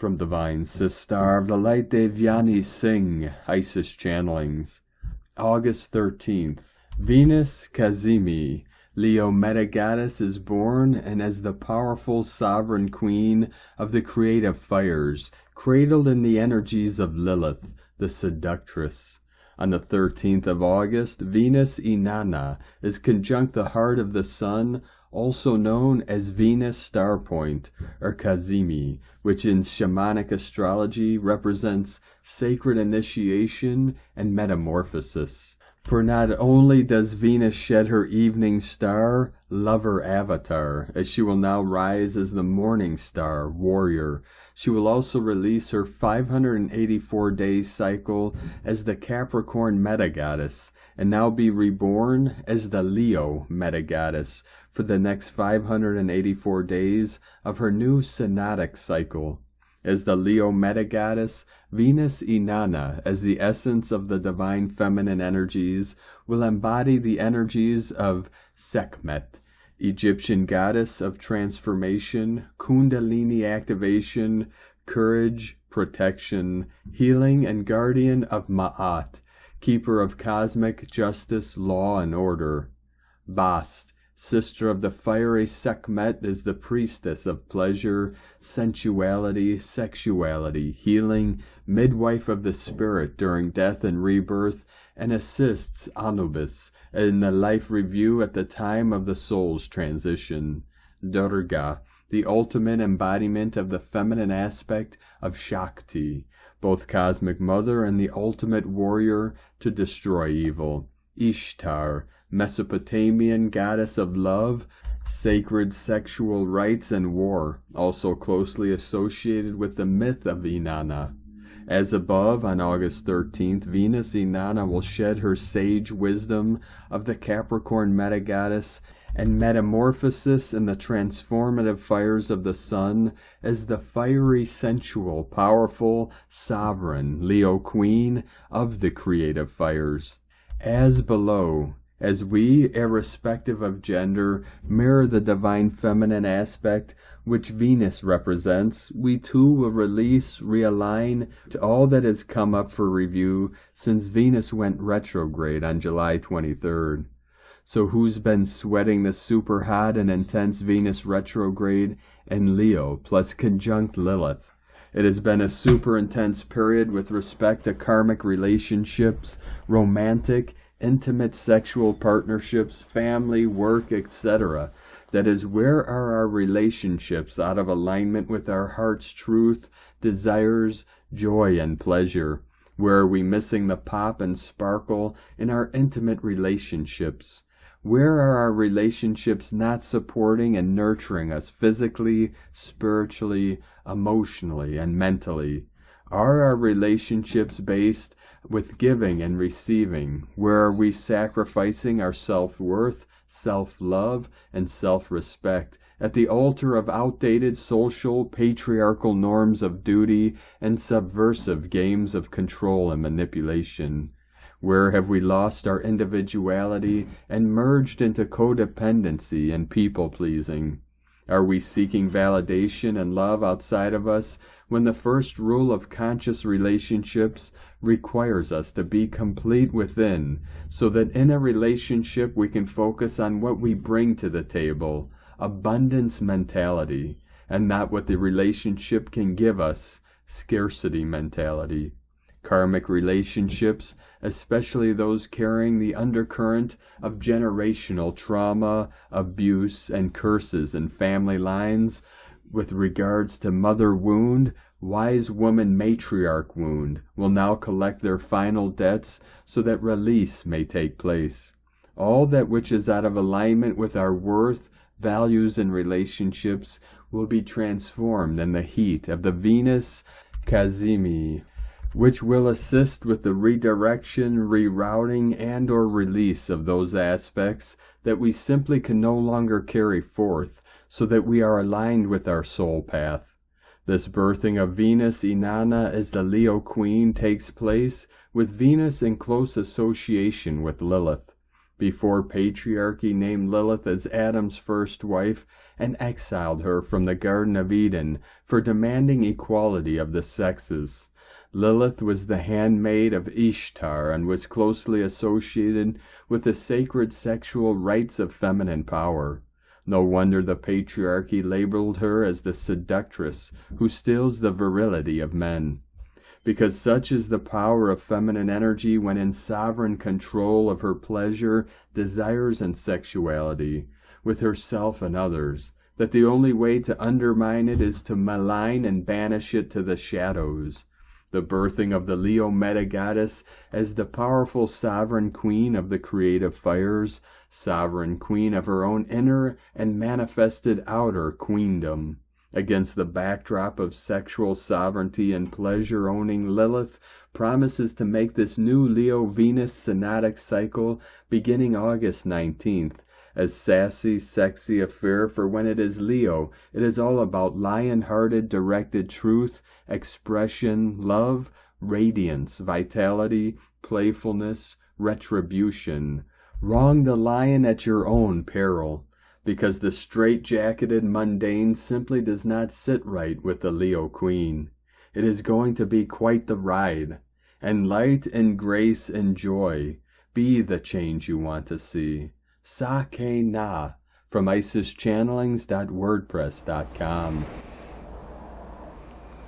From Divine Sister of the Light Devyani Singh, Isis Channelings. August 13th. Venus Cazimi, Leo Metagoddess, is born, and as the powerful sovereign queen of the creative fires, cradled in the energies of Lilith, the seductress. On the 13th of August, Venus Inanna is conjunct the heart of the sun, also known as Venus Star Point, or Cazimi, which in shamanic astrology represents sacred initiation and metamorphosis. For not only does Venus shed her evening star, lover avatar, as she will now rise as the morning star, warrior, she will also release her 584-day cycle as the Capricorn Metagoddess, and now be reborn as the Leo Metagoddess for the next 584 days of her new synodic cycle. As the Leo Metagoddess, Venus Inanna, as the essence of the divine feminine energies, will embody the energies of Sekhmet, Egyptian goddess of transformation, Kundalini activation, courage, protection, healing, and guardian of Ma'at, keeper of cosmic justice, law, and order. Bast, sister of the fiery Sekhmet, is the priestess of pleasure, sensuality, sexuality, healing, midwife of the spirit during death and rebirth, and assists Anubis in the life review at the time of the soul's transition. Durga, the ultimate embodiment of the feminine aspect of Shakti, both cosmic mother and the ultimate warrior to destroy evil. Ishtar, Mesopotamian goddess of love, sacred sexual rites, and war, also closely associated with the myth of Inanna. As above, on August 13th, Venus Inanna will shed her sage wisdom of the Capricorn Metagoddess and metamorphosis in the transformative fires of the sun as the fiery, sensual, powerful, sovereign Leo Queen of the creative fires. As below, as we, irrespective of gender, mirror the divine feminine aspect which Venus represents, we too will release, realign to all that has come up for review since Venus went retrograde on July 23rd. So who's been sweating the super hot and intense Venus retrograde and Leo plus conjunct Lilith? It has been a super intense period with respect to karmic relationships, romantic, intimate sexual partnerships, family, work, etc. That is, where are our relationships out of alignment with our heart's truth, desires, joy, and pleasure? Where are we missing the pop and sparkle in our intimate relationships? Where are our relationships not supporting and nurturing us physically, spiritually, emotionally, and mentally? Are our relationships based with giving and receiving? Where are we sacrificing our self-worth, self-love, and self-respect at the altar of outdated social, patriarchal norms of duty and subversive games of control and manipulation? Where have we lost our individuality and merged into codependency and people-pleasing? Are we seeking validation and love outside of us when the first rule of conscious relationships requires us to be complete within, so that in a relationship we can focus on what we bring to the table, abundance mentality, and not what the relationship can give us, scarcity mentality? Karmic relationships, especially those carrying the undercurrent of generational trauma, abuse, and curses in family lines, with regards to mother wound, wise woman matriarch wound, will now collect their final debts so that release may take place. All that which is out of alignment with our worth, values, and relationships will be transformed in the heat of the Venus Cazimi, which will assist with the redirection, rerouting, and or release of those aspects that we simply can no longer carry forth, so that we are aligned with our soul path. This birthing of Venus Inanna as the Leo Queen takes place with Venus in close association with Lilith. before patriarchy named Lilith as Adam's first wife and exiled her from the Garden of Eden for demanding equality of the sexes. Lilith was the handmaid of Ishtar and was closely associated with the sacred sexual rites of feminine power. No wonder the patriarchy labeled her as the seductress who steals the virility of men. Because such is the power of feminine energy when in sovereign control of her pleasure, desires, and sexuality, with herself and others, that the only way to undermine it is to malign and banish it to the shadows. The birthing of the Leo Metagoddess as the powerful sovereign queen of the creative fires, sovereign queen of her own inner and manifested outer queendom. Against the backdrop of sexual sovereignty and pleasure-owning Lilith, promises to make this new Leo-Venus synodic cycle beginning August 19th, as sassy, sexy affair, for when it is Leo, it is all about lion-hearted, directed truth, expression, love, radiance, vitality, playfulness, retribution. Wrong the lion at your own peril, because the straight-jacketed mundane simply does not sit right with the Leo Queen. It is going to be quite the ride, and light and grace and joy be the change you want to see. Sake Na from IsisChannelings.wordpress.com.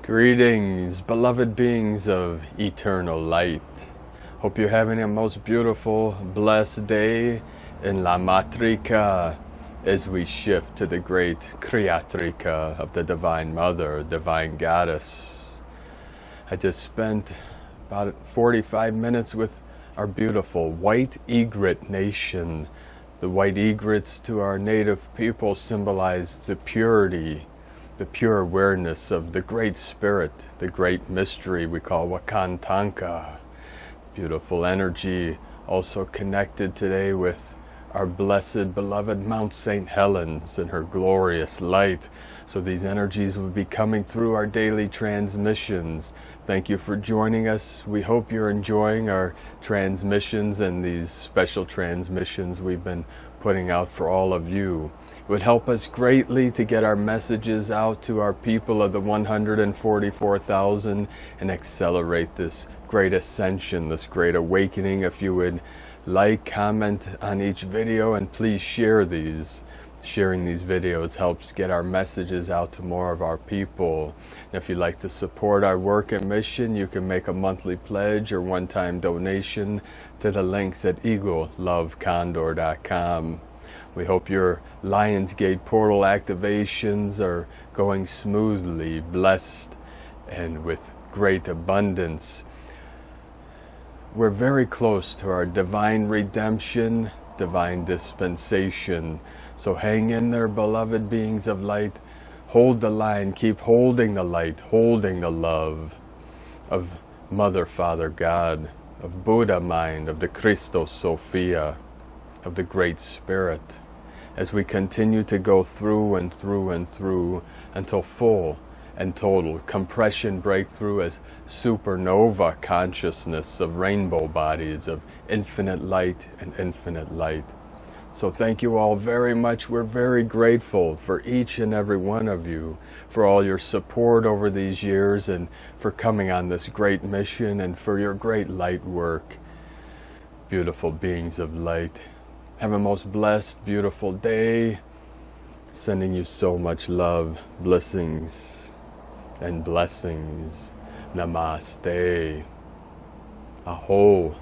Greetings, beloved beings of eternal light. Hope you're having a most beautiful, blessed day in La Matrika as we shift to the great Kriyatrika of the Divine Mother, Divine Goddess. I just spent about 45 minutes with our beautiful white egret nation. The white egrets to our native people symbolize the purity, the pure awareness of the Great Spirit, the great mystery we call Wakantanka. Beautiful energy, also connected today with our blessed, beloved Mount St. Helens and her glorious light. So these energies will be coming through our daily transmissions. Thank you for joining us. We hope you're enjoying our transmissions and these special transmissions we've been putting out for all of you. It would help us greatly to get our messages out to our people of the 144,000 and accelerate this great ascension, this great awakening. If you would like, comment on each video, and please share these. Sharing these videos helps get our messages out to more of our people. And if you'd like to support our work and mission, you can make a monthly pledge or one-time donation to the links at eaglelovecondor.com. We hope your Lionsgate portal activations are going smoothly, blessed, and with great abundance. We're very close to our divine redemption, divine dispensation. So hang in there, beloved beings of light. Hold the line, keep holding the light, holding the love of Mother, Father, God, of Buddha mind, of the Christos Sophia, of the Great Spirit, as we continue to go through and through and through until full and total compression breakthrough as supernova consciousness of rainbow bodies of infinite light and infinite light. So thank you all very much. We're very grateful for each and every one of you, for all your support over these years and for coming on this great mission and for your great light work. Beautiful beings of light. Have a most blessed, beautiful day. Sending you so much love, blessings, and blessings. Namaste. Aho.